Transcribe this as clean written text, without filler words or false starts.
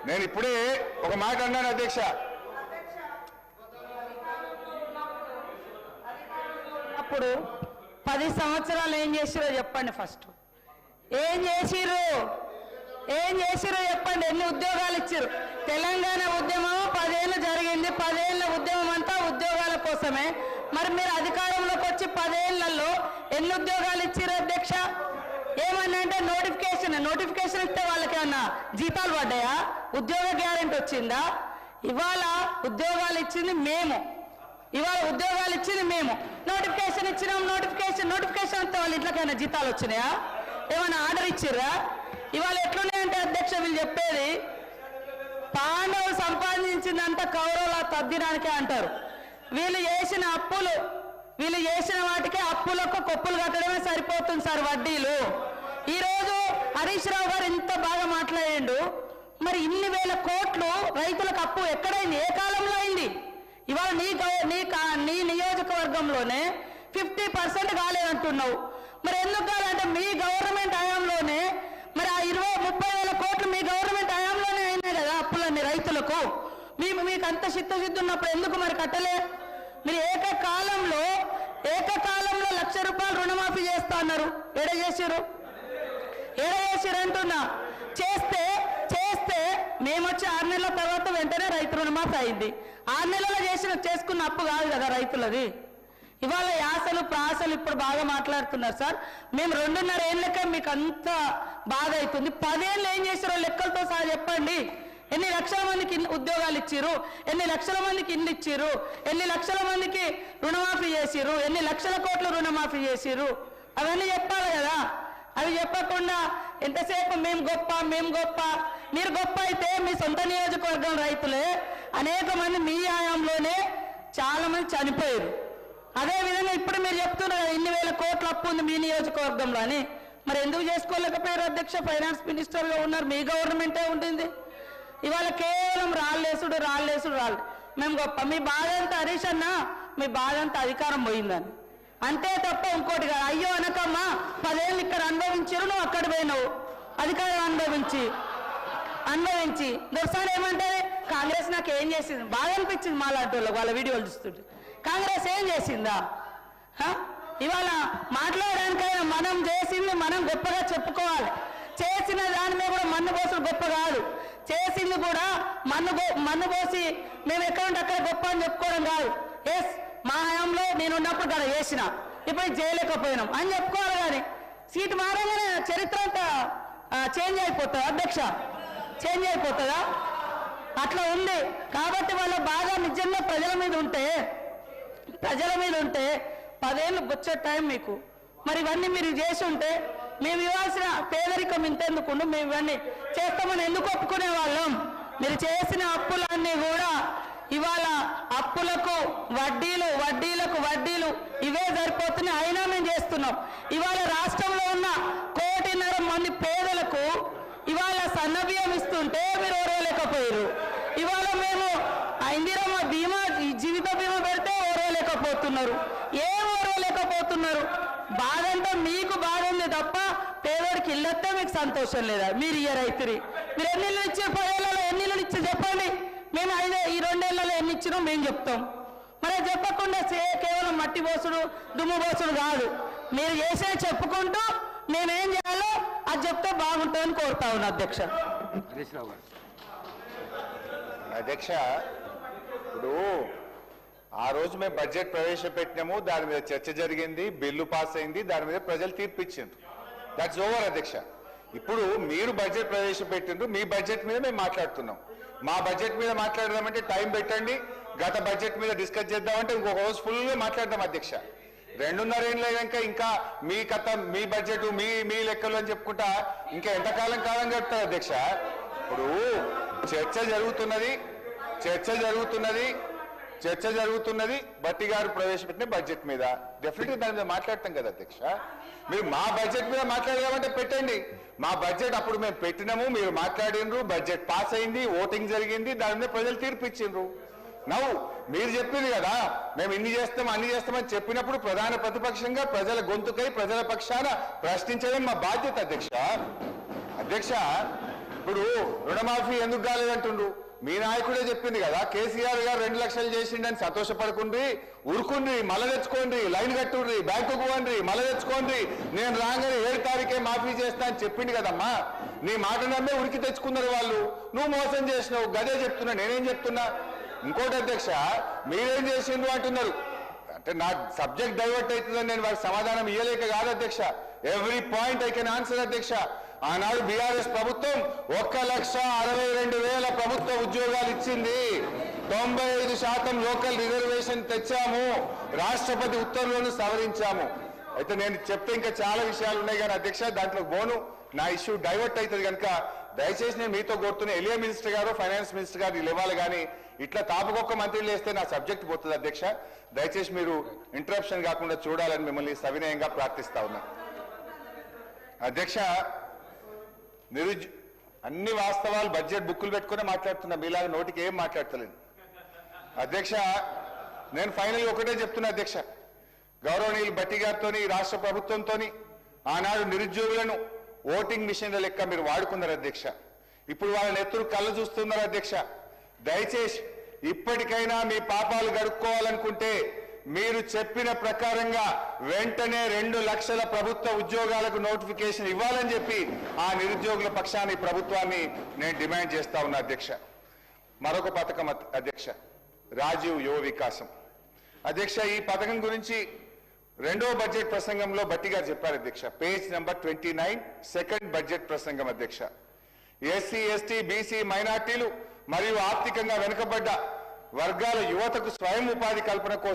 నేను ఇప్పుడే ఒక మాట అన్నాను అధ్యక్ష. అప్పుడు 10 సంవత్సరాలు ఏం చేసిరో చెప్పండి. ఫస్ట్ ఏం చేసిరు చెప్పండి. ఎన్ని ఉద్యోగాలు ఇచ్చారు? తెలంగాణ ఉద్యమం 10 ఏళ్ళు జరిగింది. 10 ఏళ్ళ ఉద్యమం అంతా ఉద్యోగాల కోసమే. మరి మీరు అధికారంలోకి వచ్చి 10 ఏళ్లలో ఎన్ని ఉద్యోగాలు ఇచ్చారు అధ్యక్ష? ఏమన్నా అంటే నోటిఫికేషన్ ఇస్తే వాళ్ళకి ఏమన్నా జీతాలు పడ్డాయా? ఉద్యోగ గ్యారెంటీ వచ్చిందా? ఇవాళ ఉద్యోగాలు ఇచ్చింది మేము. నోటిఫికేషన్ ఇచ్చినాం. నోటిఫికేషన్ అంతా వాళ్ళ ఇంట్లోకైనా జీతాలు వచ్చినాయా? ఏమైనా ఆర్డర్ ఇచ్చిర్రా? ఇవాళ ఎట్లున్నాయంటే అధ్యక్ష వీళ్ళు చెప్పేది పాండవులు సంపాదించిందంతా కౌరవుల తద్దినానికే అంటారు. వీళ్ళు చేసిన వాటికి అప్పులకు కొప్పులు కట్టడమే సరిపోతుంది సార్ వడ్డీలు. ఈరోజు హరీష్ రావు గారు ఇంత బాగా మాట్లాడిండు. మరి ఇన్ని వేల కోట్లు రైతులకు అప్పు ఎక్కడైంది? ఏ కాలంలో అయింది? ఇవాళ నీ నియోజకవర్గంలోనే 50% కాలేదంటున్నావు. మరి ఎందుకు కాదంటే మీ గవర్నమెంట్ హయాంలోనే మరి ఆ 20-30 వేల కోట్లు మీ గవర్నమెంట్ హయాంలోనే అయినాయి కదా అప్పులన్నీ రైతులకు. మీకు అంత చిత్తశుద్ధి ఉన్నప్పుడు ఎందుకు మరి కట్టలే? మీరు ఏకకాలంలో 1,00,000 రూపాయలు రుణమాఫీ చేస్తా అన్నారు. ఏడ చేసిరు అంటున్నా. చేస్తే మేము వచ్చి 6 నెలల తర్వాత వెంటనే రైతు రుణమాఫీ అయింది. 6 నెలల్లో చేసుకున్న అప్పు కాదు కదా రైతులది. ఇవాళ యాసలు ప్రాసలు ఇప్పుడు బాగా మాట్లాడుతున్నారు సార్. మేము 2.5 ఏళ్ళకే మీకు అంత బాధ అవుతుంది. 10 ఏళ్ళు ఏం చేసారో లెక్కలతో సహా చెప్పండి. ఎన్ని లక్షల మందికి ఉద్యోగాలు ఇచ్చిరు? ఎన్ని లక్షల మందికి ఇల్లు ఇచ్చిరు? ఎన్ని లక్షల మందికి రుణమాఫీ చేసిరు? ఎన్ని లక్షల కోట్లు రుణమాఫీ చేసిరు? అవన్నీ చెప్పాలి కదా. అవి చెప్పకుండా ఎంతసేపు మేము గొప్ప. మీరు గొప్ప అయితే మీ సొంత నియోజకవర్గం రైతులే అనేక మంది మీ హయాంలోనే చాలా మంది చనిపోయారు. అదేవిధంగా ఇప్పుడు మీరు చెప్తున్నారు ఇన్ని వేల కోట్ల అప్పు ఉంది మీ నియోజకవర్గంలో అని. మరి ఎందుకు చేసుకోలేకపోయారు అధ్యక్ష? ఫైనాన్స్ మినిస్టర్గా ఉన్నారు, మీ గవర్నమెంటే ఉంటుంది. ఇవాళ కేవలం రాళ్ళేసుడు. మేము గొప్ప. మీ బాధ అంతా హరీష్ అన్న, మీ బాధ అంతా అధికారం పోయిందని అంతే తప్ప ఇంకోటి కాదు. అయ్యో అనకమ్మా 10 ఏళ్ళు ఇక్కడ అనుభవించారు, నువ్వు అక్కడ పోయినావు అధికారం అనుభవించి దొరసారి ఏమంటే కాంగ్రెస్ నాకు ఏం చేసింది? బాగా అనిపించింది మాలాంటి వాళ్ళ వీడియోలు చూస్తుంటే. కాంగ్రెస్ ఏం చేసిందా? ఇవాళ మాట్లాడడానికైనా మనం చేసింది మనం గొప్పగా చెప్పుకోవాలి. చేసిన దాని మీద కూడా మన్ను పోసుడు గొప్ప కాదు. చేసింది కూడా మన్ను పోసి మేము ఎక్కడుంటే అక్కడ గొప్ప అని చెప్పుకోవడం కాదు. ఎస్ మా హయాంలో నేను ఉన్నప్పుడు కదా చేసిన, ఇప్పుడు చేయలేకపోయినాం అని చెప్పుకోవాలి. కానీ సీటు మారగానే చరిత్ర అంతా చేంజ్ అయిపోతుందా అధ్యక్ష? చేంజ్ అయిపోతుందా? అట్లా ఉంది. కాబట్టి వాళ్ళ బాగా నిజంగా ప్రజల మీద ఉంటే 10 ఏళ్ళు వచ్చే టైం మీకు. మరి ఇవన్నీ మీరు చేసి ఉంటే మేము ఇవ్వాల్సిన పేదరికం ఇంతెందుకు? మేము ఇవన్నీ చేస్తామని ఎందుకు ఒప్పుకునే వాళ్ళం? మీరు చేసిన అప్పులన్నీ కూడా ఇవాళ అప్పులకు వడ్డీలు ఇవే సరిపోతున్నాయి. అయినా మేము చేస్తున్నాం. ఇవాళ రాష్ట్రంలో ఉన్న 1.5 కోటి మంది పేదలకు ఇవాళ సన్నబియ్యం ఇస్తుంటే మీరు ఓరవలేకపోయారు. ఇవాళ మేము ఇందిరమ్మ బీమా జీవిత బీమా పెడితే ఓరవలేకపోతున్నారు. ఏం ఓరవలేకపోతున్నారు? బాధంతా మీకు బాధ ఉంది తప్ప పేదోడికి ఇల్లొస్తే మీకు సంతోషం లేదా? మీరు రైతురి మీరు ఎన్ని ఇళ్ళు ఇచ్చే 10 ఏళ్లలో ఎన్ని ఇళ్ళు ఇచ్చే చెప్పండి. మేము ఈ 2 ఏళ్లలో ఎన్ని ఇచ్చినాం మేము చెప్తాం. మరి చెప్పకుండా కేవలం మట్టి పోసుడు దుమ్ము పోసుడు కాదు. మీరు చేసే చెప్పుకుంటూ మేమేం చేయాలో అది చెప్తే బాగుంటుందని కోరుతా ఉన్నా అధ్యక్ష. అధ్యక్ష, ఇప్పుడు ఆ రోజు మేము బడ్జెట్ ప్రవేశపెట్టినాము, దాని మీద చర్చ జరిగింది, బిల్లు పాస్ అయింది, దాని మీద ప్రజలు తీర్పు ఇచ్చిండ్రు. దట్స్ ఓవర్ అధ్యక్ష. ఇప్పుడు మీరు బడ్జెట్ ప్రవేశపెట్టిండ్రు, మీ బడ్జెట్ మీద మేము మాట్లాడుతున్నాం. మా బడ్జెట్ మీద మాట్లాడదామంటే టైం పెట్టండి, గత బడ్జెట్ మీద డిస్కస్ చేద్దామంటే ఇంకొక రోజు ఫుల్గా మాట్లాడదాం అధ్యక్ష. 2.5 ఏళ్ళు అయ్యాక ఇంకా మీ కథ, మీ బడ్జెట్, మీ లెక్కలు అని చెప్పుకుంటా ఇంకా ఎంతకాలం గడుపుతారు అధ్యక్ష? ఇప్పుడు చర్చ జరుగుతున్నది బట్టి గారు ప్రవేశపెట్టిన బడ్జెట్ మీద. డెఫినెట్గా దాని మీద మాట్లాడతాం కదా అధ్యక్ష. మీరు మా బడ్జెట్ మీద మాట్లాడదామంటే పెట్టండి. మా బడ్జెట్ అప్పుడు మేము పెట్టినాము, మీరు మాట్లాడినరు, బడ్జెట్ పాస్ అయింది, ఓటింగ్ జరిగింది, దాని మీద ప్రజలు తీర్పు ఇచ్చిండ్రు. నవ్వు మీరు చెప్పింది కదా మేము ఇన్ని చేస్తాం అన్ని చేస్తామని చెప్పినప్పుడు ప్రధాన ప్రతిపక్షంగా ప్రజల గొంతుకై ప్రజల పక్షాన ప్రశ్నించడం మా బాధ్యత అధ్యక్ష. ఇప్పుడు రుణమాఫీ ఎందుకు కాలేదంటుండ్రు? మీ నాయకుడే చెప్పింది కదా, కేసీఆర్ గారు 2 లక్షలు చేసిండని సంతోషపడకుండ్రి, ఉరుకుండ్రి, మళ్ళ తెచ్చుకోండి, లైన్ కట్టుండ్రి, బ్యాంకుకు పోండి, మళ్ళ తెచ్చుకోండి, నేను రాగానే 7 తారీఖే మాఫీ చేస్తా అని చెప్పింది కదమ్మా. నీ మాట నమ్మే ఉరికి తెచ్చుకున్నారు వాళ్ళు. నువ్వు మోసం చేసినావు, గదే చెప్తున్నా. నేనేం చెప్తున్నా? ఇంకోటి అధ్యక్ష, మీరేం చేసిండ్రు అంటున్నారు. అంటే నా సబ్జెక్ట్ డైవర్ట్ అవుతుందని నేను వారికి సమాధానం ఇయ్యలేక కాదు అధ్యక్ష. Every point I can answer అధ్యక్ష. ఆనాడు బీఆర్ఎస్ ప్రభుత్వం 1,62,000 ప్రభుత్వ ఉద్యోగాలు ఇచ్చింది. 95% లోకల్ రిజర్వేషన్ తెచ్చాము. రాష్ట్రపతి ఉత్తర్వులను సవరించాము. అయితే నేను చెప్తే ఇంకా చాలా విషయాలు ఉన్నాయి కానీ అధ్యక్ష, దాంట్లో బోను నా ఇష్యూ డైవర్ట్ అవుతుంది కనుక దయచేసి నేను మీతో కోరుతున్న ఎలియా మినిస్టర్ గారు, ఫైనాన్స్ మినిస్టర్ గారు వీళ్ళు ఇవ్వాలి కానీ ఇట్లా తాపకొక్క మంత్రులు వేస్తే నా సబ్జెక్ట్ పోతుంది అధ్యక్ష. దయచేసి మీరు ఇంటరప్షన్ కాకుండా చూడాలని మిమ్మల్ని సవినయంగా ప్రార్థిస్తా ఉన్నా అధ్యక్ష. అన్ని వాస్తవాలు బడ్జెట్ బుక్కులు పెట్టుకునే మాట్లాడుతున్నా, మీలాగా నోటికి ఏం మాట్లాడతలేను అధ్యక్ష. నేను ఫైనల్ ఒకటే చెప్తున్నా అధ్యక్ష, గౌరవనీయులు భట్టి గారితో, రాష్ట్ర ప్రభుత్వంతో ఆనాడు నిరుద్యోగులను ఓటింగ్ మిషన్ల లెక్క మీరు వాడుకున్నారు అధ్యక్ష. ఇప్పుడు వాళ్ళ నెత్తురు కళ్ళు చూస్తున్నారు అధ్యక్ష. దయచేసి ఇప్పటికైనా మీ పాపాలు గడుక్కోవాలనుకుంటే మీరు చెప్పిన ప్రకారంగా వెంటనే 2 లక్షల ప్రభుత్వ ఉద్యోగాలకు నోటిఫికేషన్ ఇవ్వాలని చెప్పి ఆ నిరుద్యోగుల పక్షాన్ని ప్రభుత్వాన్ని నేను డిమాండ్ చేస్తా ఉన్నా అధ్యక్ష. మరొక పథకం అధ్యక్ష, రాజీవ్ యువ వికాసం అధ్యక్ష. ఈ పథకం గురించి 2వ బడ్జెట్ ప్రసంగంలో భట్టి గారు చెప్పారు అధ్యక్ష. పేజ్ నెంబర్ 29 సెకండ్ బడ్జెట్ ప్రసంగం అధ్యక్ష. ఎస్సీ, ఎస్టీ, బీసీ, మైనార్టీలు మరియు ఆర్థికంగా వెనుకబడ్డ వర్గాల యువతకు స్వయం ఉపాధి కల్పన కోసం